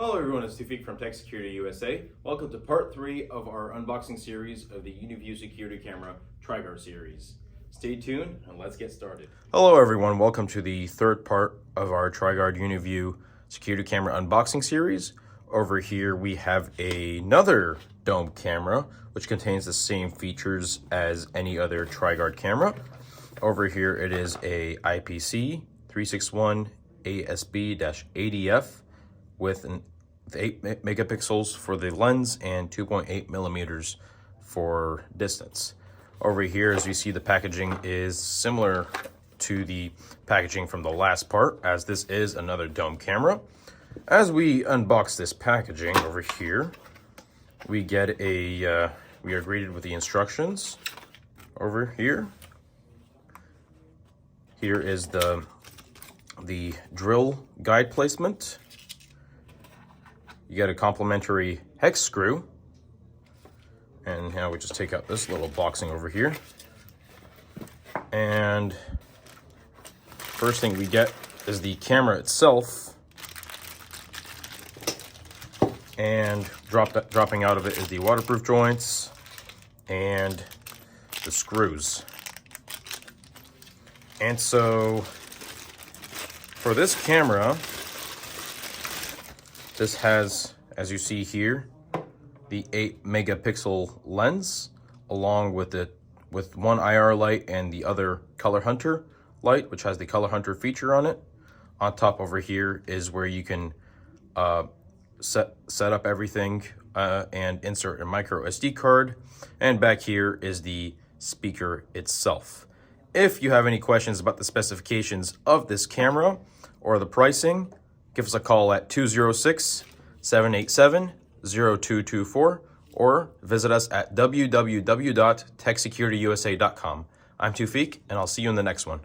Hello everyone, it's Tufik from TechSecurityUSA. Welcome to part 3 of our unboxing series of the UniView security camera TriGuard series. Stay tuned and let's get started. Hello everyone, welcome to the third part of our TriGuard UniView security camera unboxing series. Over here we have another dome camera which contains the same features as any other TriGuard camera. Over here it is a IPC 361 ASB-ADF with 8 megapixels for the lens and 2.8 millimeters for distance. Over here, as you see, the packaging is similar to the packaging from the last part, as this is another dome camera. As we unbox this packaging over here, we get we are greeted with the instructions over here. Here is the drill guide placement. You get a complimentary hex screw. And now we just take out this little boxing over here. And first thing we get is the camera itself. And dropping out of it is the waterproof joints and the screws. And so for this camera, this has, as you see here, the 8 megapixel lens along with one IR light and the other Color Hunter light, which has the Color Hunter feature on it. On top over here is where you can set up everything and insert a micro SD card. And back here is the speaker itself. If you have any questions about the specifications of this camera or the pricing, give us a call at 206-787-0224 or visit us at www.techsecurityusa.com. I'm Tufik, and I'll see you in the next one.